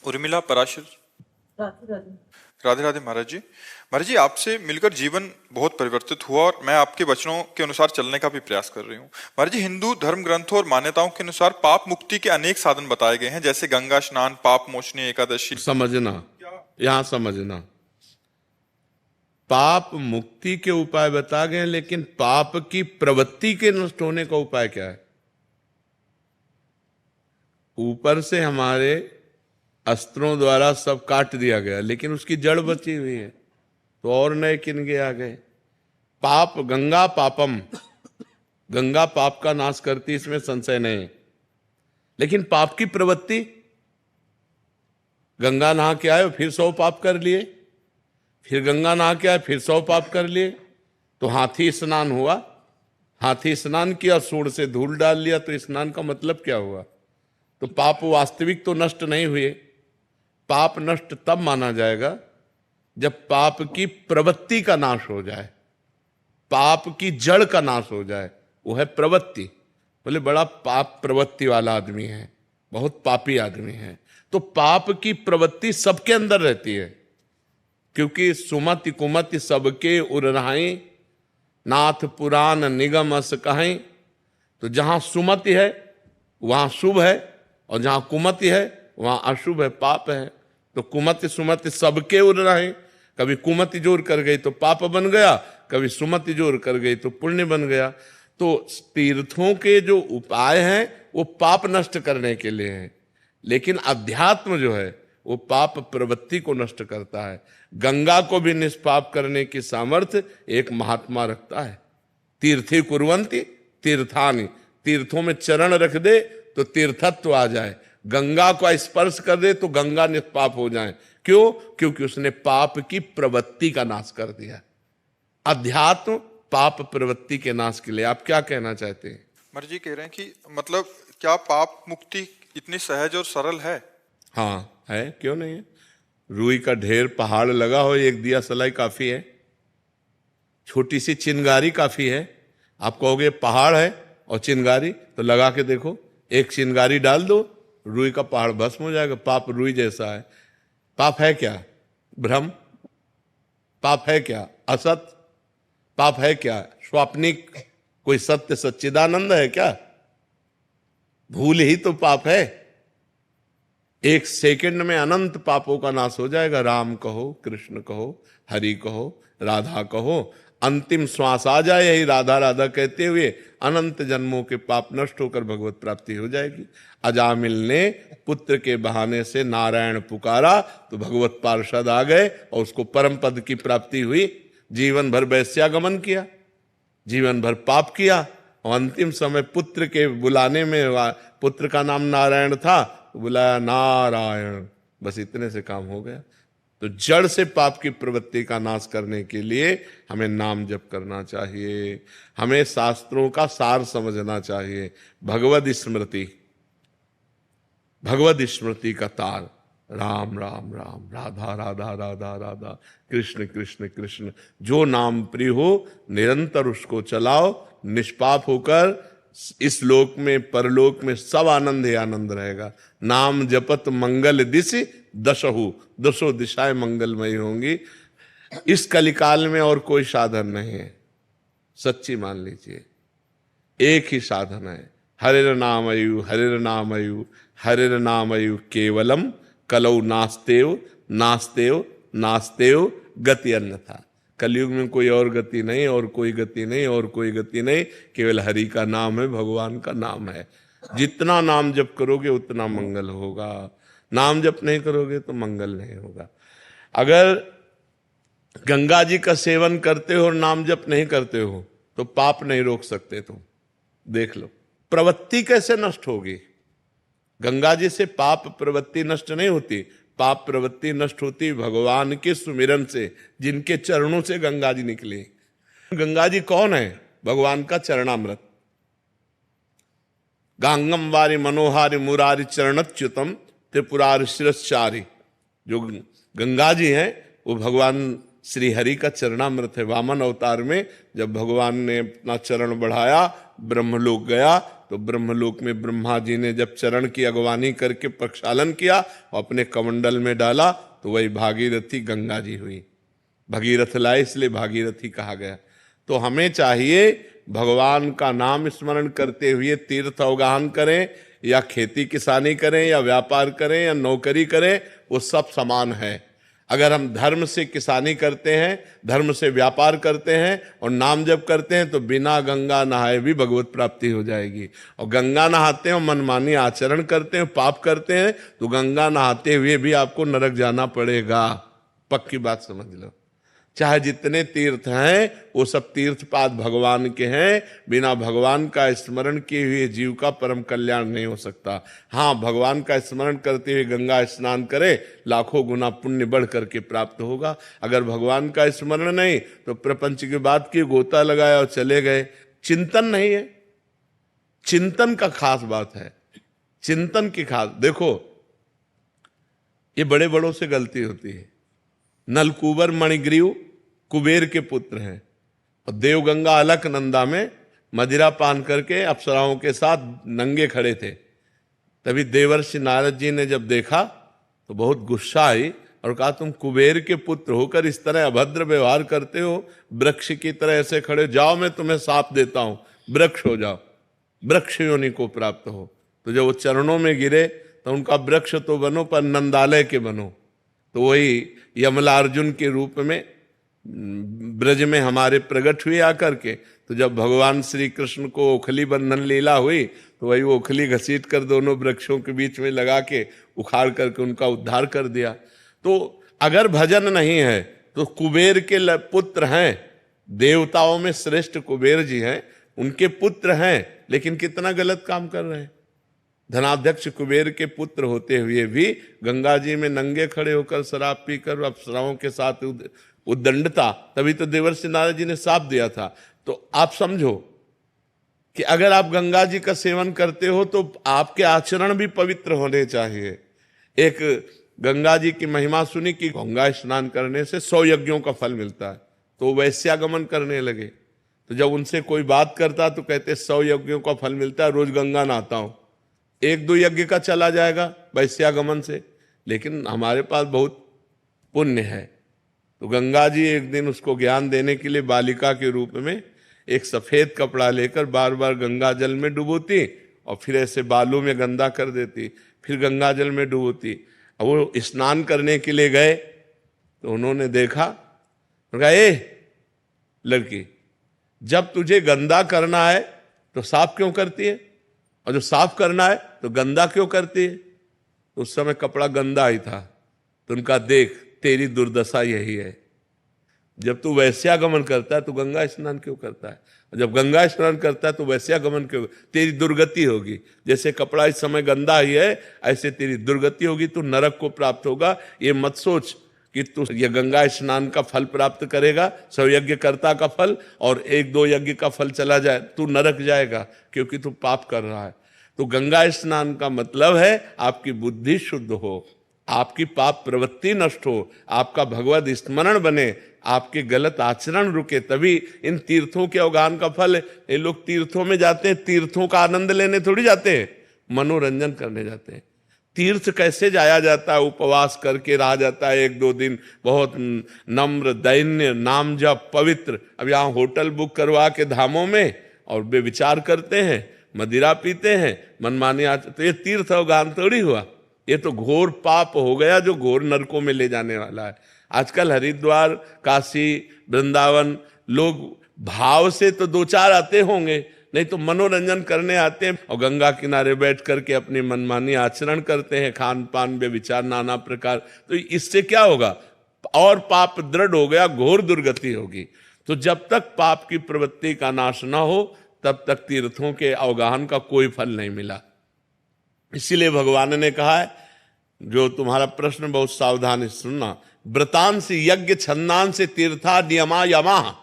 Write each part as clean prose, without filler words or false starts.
उर्मिला पराशर। राधे राधे। राधे राधे महाराज जी। महाराज जी, आपसे मिलकर जीवन बहुत परिवर्तित हुआ और मैं आपके वचनों के अनुसार चलने का भी प्रयास कर रही हूँ। महाराज जी, हिंदू धर्म ग्रंथों और मान्यताओं के अनुसार पाप मुक्ति के अनेक साधन बताए गए हैं, जैसे गंगा स्नान, पाप मोचनी एकादशी। समझना, यहां समझना, पाप मुक्ति के उपाय बता गए, लेकिन पाप की प्रवृत्ति के नष्ट होने का उपाय क्या है? ऊपर से हमारे अस्त्रों द्वारा सब काट दिया गया, लेकिन उसकी जड़ बची हुई है, तो और नए किनके आ गए। पाप गंगा पापम, गंगा पाप का नाश करती, इसमें संशय नहीं। लेकिन पाप की प्रवृत्ति, गंगा नहा के आए फिर 100 पाप कर लिए, फिर गंगा नहा के आए फिर 100 पाप कर लिए, तो हाथी स्नान हुआ, हाथी स्नान किया, सूंड से धूल डाल लिया, तो स्नान का मतलब क्या हुआ? तो पाप वास्तविक तो नष्ट नहीं हुए। पाप नष्ट तब माना जाएगा जब पाप की प्रवृत्ति का नाश हो जाए, पाप की जड़ का नाश हो जाए, वो है प्रवृत्ति। बोले बड़ा पाप प्रवृत्ति वाला आदमी है, बहुत पापी आदमी है। तो पाप की प्रवृत्ति सबके अंदर रहती है, क्योंकि सुमति कुमति सबके उरहाई, नाथ पुराण निगम अस कहें। तो जहां सुमति है वहां शुभ है, और जहां कुमति है वहां अशुभ है, पाप है। तो कुमति सुमति सबके उड़ रहे, कभी कुमति जोर कर गई तो पाप बन गया, कभी सुमति जोर कर गई तो पुण्य बन गया। तो तीर्थों के जो उपाय हैं वो पाप नष्ट करने के लिए हैं, लेकिन अध्यात्म जो है वो पाप प्रवृत्ति को नष्ट करता है। गंगा को भी निष्पाप करने की सामर्थ्य एक महात्मा रखता है। तीर्थी कुर्वन्ति तीर्थानि, तीर्थों में चरण रख दे तो तीर्थत्व आ जाए, गंगा को स्पर्श कर दे तो गंगा निष्पाप हो जाए। क्यों? क्योंकि उसने पाप की प्रवृत्ति का नाश कर दिया। अध्यात्म पाप प्रवृत्ति के नाश के लिए आप क्या कहना चाहते हैं? महाराज जी कह रहे हैं कि मतलब क्या पाप मुक्ति इतनी सहज और सरल है? हाँ है, क्यों नहीं है। रुई का ढेर पहाड़ लगा हो, एक दिया सलाई काफी है, छोटी सी चिंगारी काफी है। आप कहोगे पहाड़ है और चिंगारी, तो लगा के देखो, एक चिंगारी डाल दो, रुई का पहाड़ भस्म हो जाएगा। पाप रुई जैसा है। पाप है क्या? भ्रम। पाप है क्या? असत। पाप है क्या? स्वाप्निक। कोई सत्य सच्चिदानंद है क्या? भूल ही तो पाप है। एक सेकंड में अनंत पापों का नाश हो जाएगा। राम कहो, कृष्ण कहो, हरि कहो, राधा कहो, अंतिम श्वास आ जाए यही राधा राधा कहते हुए, अनंत जन्मों के पाप नष्ट होकर भगवत प्राप्ति हो जाएगी। अजामिल ने पुत्र के बहाने से नारायण पुकारा तो भगवत पार्षद आ गए और उसको परम पद की प्राप्ति हुई। जीवन भर वैश्यागमन किया, जीवन भर पाप किया, और अंतिम समय पुत्र के बुलाने में, पुत्र का नाम नारायण था, बुलाया नारायण, बस इतने से काम हो गया। तो जड़ से पाप की प्रवृत्ति का नाश करने के लिए हमें नाम जप करना चाहिए, हमें शास्त्रों का सार समझना चाहिए। भगवद स्मृति, भगवद स्मृति का तार, राम राम राम, राधा राधा राधा राधा, कृष्ण कृष्ण कृष्ण। जो नाम प्रिय हो निरंतर उसको चलाओ, निष्पाप होकर इस लोक में परलोक में सब आनंद ही आनंद रहेगा। नाम जपत मंगल दिशि दशहु, दसों दिशाएं मंगलमयी होंगी। इस कलिकाल में और कोई साधन नहीं है, सच्ची मान लीजिए, एक ही साधन है, हरिर नामयु हरिर नामयु हरिर नामयु केवलम, कलौ नास्तेव नास्तेव नास्तेव गति अन्यथा। कलयुग में कोई और गति नहीं, और कोई गति नहीं, और कोई गति नहीं, केवल हरि का नाम है, भगवान का नाम है। जितना नाम जप करोगे उतना मंगल होगा, नाम जप नहीं करोगे तो मंगल नहीं होगा। अगर गंगा जी का सेवन करते हो और नाम जप नहीं करते हो तो पाप नहीं रोक सकते तुम। देख लो प्रवृत्ति कैसे नष्ट होगी। गंगा जी से पाप प्रवृत्ति नष्ट नहीं होती, पाप प्रवृत्ति नष्ट होती भगवान के सुमिरन से, जिनके चरणों से गंगा जी निकली। गंगा जी कौन है? भगवान का चरणामृत। गांगम वारि मनोहारि मुरारि चरणच्युतम त्रिपुरारि शिरश्चारि। जो गंगा जी हैं वो भगवान श्री हरि का चरणामृत है। वामन अवतार में जब भगवान ने अपना चरण बढ़ाया, ब्रह्मलोक गया, तो ब्रह्मलोक में ब्रह्मा जी ने जब चरण की अगवानी करके प्रक्षालन किया और अपने कमंडल में डाला, तो वही भागीरथी गंगा जी हुई। भगीरथ लाए इसलिए भागीरथी कहा गया। तो हमें चाहिए भगवान का नाम स्मरण करते हुए तीर्थ अवगाहन करें, या खेती किसानी करें, या व्यापार करें, या नौकरी करें, वो सब समान है। अगर हम धर्म से किसानी करते हैं, धर्म से व्यापार करते हैं और नाम जप करते हैं, तो बिना गंगा नहाए भी भगवत प्राप्ति हो जाएगी। और गंगा नहाते हैं और मनमानी आचरण करते हैं, पाप करते हैं, तो गंगा नहाते हुए भी आपको नरक जाना पड़ेगा। पक्की बात समझ लो। चाहे जितने तीर्थ हैं वो सब तीर्थपाद भगवान के हैं। बिना भगवान का स्मरण किए हुए जीव का परम कल्याण नहीं हो सकता। हाँ, भगवान का स्मरण करते हुए गंगा स्नान करे, लाखों गुना पुण्य बढ़ करके प्राप्त होगा। अगर भगवान का स्मरण नहीं तो प्रपंच की बात की, गोता लगाया और चले गए। चिंतन नहीं है, चिंतन का खास बात है। चिंतन की खास देखो, ये बड़े बड़ों से गलती होती है। नलकूबर मणिग्रीव कुबेर के पुत्र हैं और देवगंगा अलकनंदा में मदिरा पान करके अप्सराओं के साथ नंगे खड़े थे। तभी देवर्षि नारद जी ने जब देखा तो बहुत गुस्सा आई और कहा, तुम कुबेर के पुत्र होकर इस तरह अभद्र व्यवहार करते हो, वृक्ष की तरह ऐसे खड़े, जाओ मैं तुम्हें साप देता हूं, वृक्ष हो जाओ, वृक्ष योनि को प्राप्त हो। तो जब वो चरणों में गिरे तो उनका वृक्ष तो बनो पर नंदालय के बनो। तो वही यमलार्जुन के रूप में ब्रज में हमारे प्रकट हुए आकर के। तो जब भगवान श्री कृष्ण को ओखली बंधन लीला हुई, तो वही वो ओखली घसीट कर दोनों वृक्षों के बीच में लगा के उखाड़ करके उनका उद्धार कर दिया। तो अगर भजन नहीं है तो कुबेर के पुत्र हैं, देवताओं में श्रेष्ठ कुबेर जी हैं, उनके पुत्र हैं, लेकिन कितना गलत काम कर रहे हैं। धनाध्यक्ष कुबेर के पुत्र होते हुए भी गंगा जी में नंगे खड़े होकर शराब पीकर अप्सराओं के साथ उद्दंडता, तभी तो देवर्षि नारद जी ने शाप दिया था। तो आप समझो कि अगर आप गंगा जी का सेवन करते हो तो आपके आचरण भी पवित्र होने चाहिए। एक गंगा जी की महिमा सुनी कि गंगा स्नान करने से 100 यज्ञों का फल मिलता है, तो वैश्यागमन करने लगे। तो जब उनसे कोई बात करता तो कहते 100 यज्ञों का फल मिलता है, रोज गंगा नहाता हूं, 1-2 यज्ञ का चला जाएगा वैश्यागमन से, लेकिन हमारे पास बहुत पुण्य है। तो गंगा जी एक दिन उसको ज्ञान देने के लिए बालिका के रूप में एक सफेद कपड़ा लेकर बार बार गंगा जल में डुबोती और फिर ऐसे बालों में गंदा कर देती, फिर गंगा जल में डुबोती। अब वो स्नान करने के लिए गए तो उन्होंने देखा, कहा, ए लड़की, जब तुझे गंदा करना है तो साफ क्यों करती है, और जो साफ करना है तो गंदा क्यों करती है। तो उस समय कपड़ा गंदा ही था। तो उनका, देख तेरी दुर्दशा यही है, जब तू वैश्यागमन करता है तो गंगा स्नान क्यों करता है, और जब गंगा स्नान करता है तो वैश्यागमन क्यों, तेरी दुर्गति होगी। जैसे कपड़ा इस समय गंदा ही है, ऐसे तेरी दुर्गति होगी, तू नरक को प्राप्त होगा। ये मत सोच कि तू ये गंगा स्नान का फल प्राप्त करेगा, 100 यज्ञकर्ता का फल, और 1-2 यज्ञ का फल चला जाए, तू नरक जाएगा, क्योंकि तू पाप कर रहा है। तो गंगा स्नान का मतलब है आपकी बुद्धि शुद्ध हो, आपकी पाप प्रवृत्ति नष्ट हो, आपका भगवत स्मरण बने, आपके गलत आचरण रुके, तभी इन तीर्थों के अवगाहन का फल है। ये लोग तीर्थों में जाते हैं, तीर्थों का आनंद लेने थोड़ी जाते हैं, मनोरंजन करने जाते हैं। तीर्थ कैसे जाया जाता है, उपवास करके रहा जाता है 1-2 दिन, बहुत नम्र दैन्य, नाम जप, पवित्र। अब यहाँ होटल बुक करवा के धामों में और वे विचार करते हैं, मदिरा पीते हैं, मनमानी आते, तो ये तीर्थ अवगाहन थोड़ी हुआ। ये तो घोर पाप हो गया जो घोर नरकों में ले जाने वाला है। आजकल हरिद्वार, काशी, वृंदावन लोग भाव से तो 2-4 आते होंगे, नहीं तो मनोरंजन करने आते हैं और गंगा किनारे बैठ करके अपनी मनमानी आचरण करते हैं, खान पान व्यभिचार नाना प्रकार। तो इससे क्या होगा, और पाप दृढ़ हो गया, घोर दुर्गति होगी। तो जब तक पाप की प्रवृत्ति का नाश न हो तब तक तीर्थों के अवगाहन का कोई फल नहीं मिला। इसीलिए भगवान ने कहा है, जो तुम्हारा प्रश्न बहुत सावधानी से सुनना, व्रतांश यज्ञ छन्दांश तीर्था नियमा यमा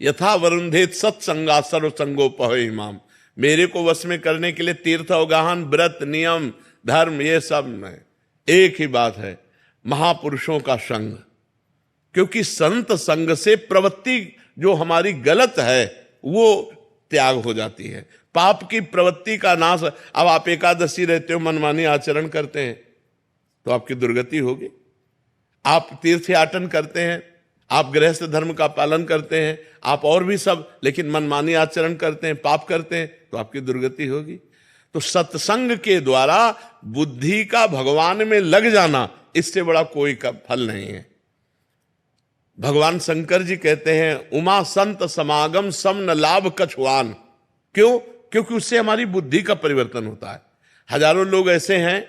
यथा वरुंधेत सत्संगा सर्वसंगोपह इमाम। मेरे को वश में करने के लिए तीर्थ अवगाहन, व्रत, नियम, धर्म, ये सब में एक ही बात है, महापुरुषों का संग। क्योंकि संत संग से प्रवृत्ति जो हमारी गलत है वो त्याग हो जाती है, पाप की प्रवृत्ति का नाश। अब आप एकादशी रहते हो, मनमानी आचरण करते हैं तो आपकी दुर्गति होगी। आप तीर्थयाटन करते हैं, आप गृहस्थ धर्म का पालन करते हैं, आप और भी सब, लेकिन मनमानी आचरण करते हैं, पाप करते हैं तो आपकी दुर्गति होगी। तो सत्संग के द्वारा बुद्धि का भगवान में लग जाना, इससे बड़ा कोई का फल नहीं है। भगवान शंकर जी कहते हैं, उमा संत समागम सम न लाभ कछुआन। क्यों? क्योंकि उससे हमारी बुद्धि का परिवर्तन होता है। हजारों लोग ऐसे हैं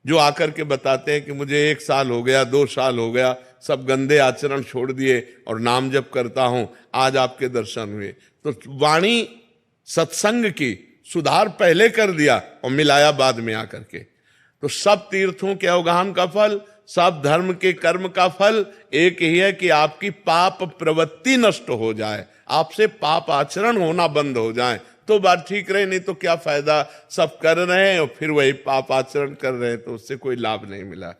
जो आकर के बताते हैं कि मुझे 1 साल हो गया, 2 साल हो गया, सब गंदे आचरण छोड़ दिए और नाम जप करता हूं, आज आपके दर्शन हुए। तो वाणी सत्संग की सुधार पहले कर दिया और मिलाया बाद में आकर के। तो सब तीर्थों के अवगाहन का फल, सब धर्म के कर्म का फल एक ही है कि आपकी पाप प्रवृत्ति नष्ट हो जाए, आपसे पाप आचरण होना बंद हो जाए, तो बात ठीक रहे। नहीं तो क्या फायदा, सब कर रहे हैं और फिर वही पाप आचरण कर रहे हैं, तो उससे कोई लाभ नहीं मिला।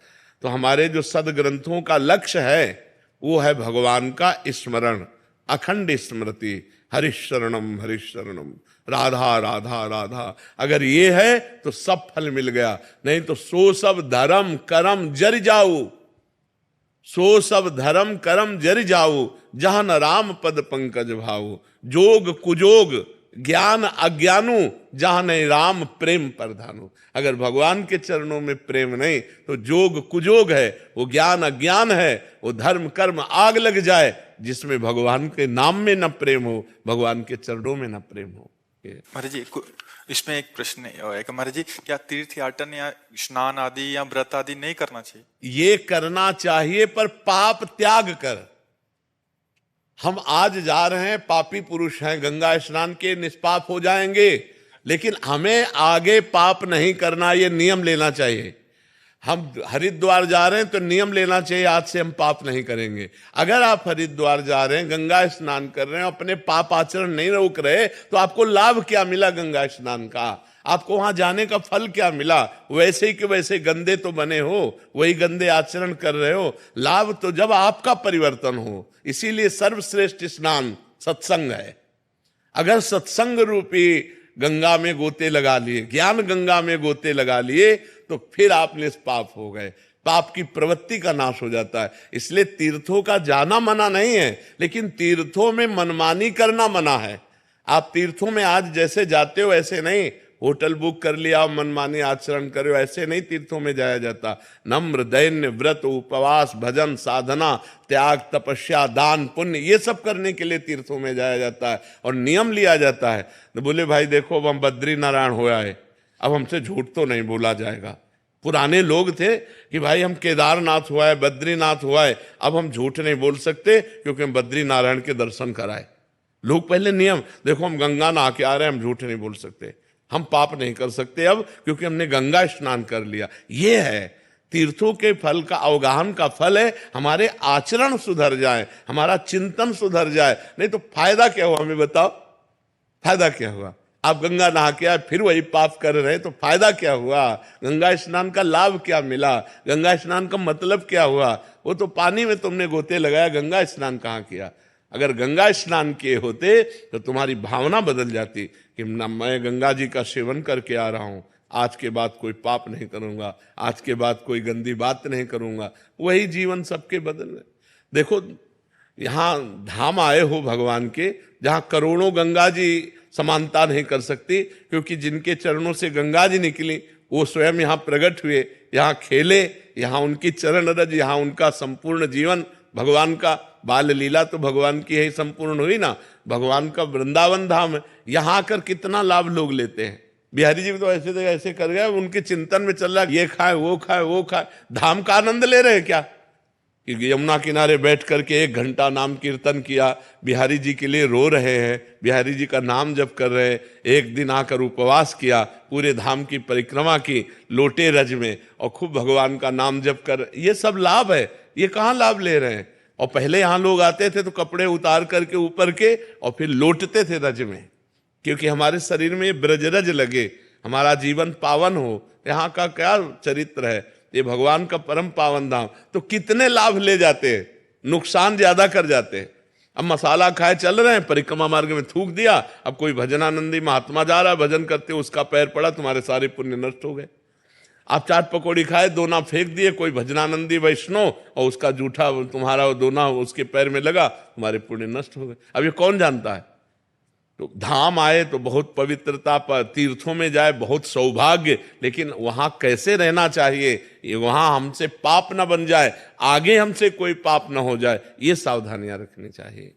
तो हमारे जो सदग्रंथों का लक्ष्य है वो है भगवान का स्मरण, अखंड स्मृति, हरिशरणम हरिशरणम, राधा राधा राधा। अगर ये है तो सब फल मिल गया, नहीं तो सो सब धर्म कर्म जर जाऊ, सो सब धर्म कर्म जर जाऊ, जहां न राम पद पंकज भाऊ। जोग कुजोग ज्ञान अज्ञानु, जहां नहीं राम प्रेम प्रधानु। अगर भगवान के चरणों में प्रेम नहीं तो जोग कुजोग है, वो ज्ञान अज्ञान है, वो धर्म कर्म आग लग जाए। जिसमें भगवान के नाम में न प्रेम हो, भगवान के चरणों में न प्रेम हो। महाराज जी इसमें एक प्रश्न है कि महाराज जी, क्या तीर्थयाटन या स्नान आदि या व्रत आदि नहीं करना चाहिए? ये करना चाहिए, पर पाप त्याग कर। हम आज जा रहे हैं, पापी पुरुष हैं, गंगा स्नान के निष्पाप हो जाएंगे, लेकिन हमें आगे पाप नहीं करना, ये नियम लेना चाहिए। हम हरिद्वार जा रहे हैं तो नियम लेना चाहिए, आज से हम पाप नहीं करेंगे। अगर आप हरिद्वार जा रहे हैं, गंगा स्नान कर रहे हैं, अपने पाप आचरण नहीं रोक रहे, तो आपको लाभ क्या मिला गंगा स्नान का? आपको वहां जाने का फल क्या मिला? वैसे ही कि वैसे गंदे तो बने हो, वही गंदे आचरण कर रहे हो। लाभ तो जब आपका परिवर्तन हो। इसीलिए सर्वश्रेष्ठ स्नान सत्संग है। अगर सत्संग रूपी गंगा में गोते लगा लिए, ज्ञान गंगा में गोते लगा लिए, तो फिर आप निष्पाप हो गए, पाप की प्रवृत्ति का नाश हो जाता है। इसलिए तीर्थों का जाना मना नहीं है, लेकिन तीर्थों में मनमानी करना मना है। आप तीर्थों में आज जैसे जाते हो ऐसे नहीं, होटल बुक कर लिया, मनमानी आचरण करो, ऐसे नहीं तीर्थों में जाया जाता। नम्र दैन्य व्रत उपवास भजन साधना त्याग तपस्या दान पुण्य, ये सब करने के लिए तीर्थों में जाया जाता है और नियम लिया जाता है। तो बोले भाई देखो, अब हम बद्री नारायण हो आए, अब हमसे झूठ तो नहीं बोला जाएगा। पुराने लोग थे कि भाई हम केदारनाथ हुआ है, बद्रीनाथ हुआ है, अब हम झूठ नहीं बोल सकते क्योंकि हम बद्री नारायण के दर्शन कराए। लोग पहले नियम, देखो हम गंगा नहा के आ रहे हैं, हम झूठ नहीं बोल सकते, हम पाप नहीं कर सकते अब क्योंकि हमने गंगा स्नान कर लिया। ये है तीर्थों के फल का, अवगाहन का फल है हमारे आचरण सुधर जाए, हमारा चिंतन सुधर जाए। नहीं तो फायदा क्या हुआ, हमें बताओ, फायदा क्या हुआ? आप गंगा नहा के आए फिर वही पाप कर रहे हैं, तो फायदा क्या हुआ? गंगा स्नान का लाभ क्या मिला? गंगा स्नान का मतलब क्या हुआ? वो तो पानी में तुमने गोते लगाया, गंगा स्नान कहाँ किया? अगर गंगा स्नान किए होते तो तुम्हारी भावना बदल जाती कि मैं गंगा जी का सेवन करके आ रहा हूं, आज के बाद कोई पाप नहीं करूंगा, आज के बाद कोई गंदी बात नहीं करूंगा। वही जीवन सबके बदल। देखो यहाँ धाम आए हो भगवान के, जहाँ करोड़ों गंगा जी समानता नहीं कर सकती, क्योंकि जिनके चरणों से गंगा जी निकली वो स्वयं यहाँ प्रकट हुए, यहाँ खेले, यहाँ उनकी चरण रज, यहाँ उनका संपूर्ण जीवन भगवान का बाल लीला तो भगवान की है संपूर्ण हुई ना। भगवान का वृंदावन धाम है, यहाँ आकर कितना लाभ लोग लेते हैं। बिहारी जी तो ऐसे कर गए, उनके चिंतन में चल रहा है ये खाए वो खाए वो खाए, धाम का आनंद ले रहे हैं क्या? कि यमुना किनारे बैठ करके 1 घंटा नाम कीर्तन किया, बिहारी जी के लिए रो रहे हैं, बिहारी जी का नाम जप कर रहे हैं। एक दिन आकर उपवास किया, पूरे धाम की परिक्रमा की लोटे रज में, और खूब भगवान का नाम जप कर, ये सब लाभ है। ये कहाँ लाभ ले रहे हैं? और पहले यहाँ लोग आते थे तो कपड़े उतार करके ऊपर के और फिर लौटते थे रज में, क्योंकि हमारे शरीर में ब्रजरज लगे, हमारा जीवन पावन हो। यहाँ का क्या चरित्र है, ये भगवान का परम पावन धाम, तो कितने लाभ ले जाते हैं। नुकसान ज्यादा कर जाते हैं। अब मसाला खाए चल रहे हैं, परिक्रमा मार्ग में थूक दिया, अब कोई भजनानंदी महात्मा जा रहा है भजन करते, उसका पैर पड़ा, तुम्हारे सारे पुण्य नष्ट हो गए। आप चाट पकौड़ी खाए, दोना फेंक दिए, कोई भजनानंदी वैष्णव और उसका जूठा तुम्हारा दोना उसके पैर में लगा, तुम्हारे पुण्य नष्ट हो गए। अब ये कौन जानता है? तो धाम आए तो बहुत पवित्रता पर, तीर्थों में जाए बहुत सौभाग्य, लेकिन वहां कैसे रहना चाहिए, ये वहां हमसे पाप ना बन जाए, आगे हमसे कोई पाप ना हो जाए, ये सावधानियां रखनी चाहिए।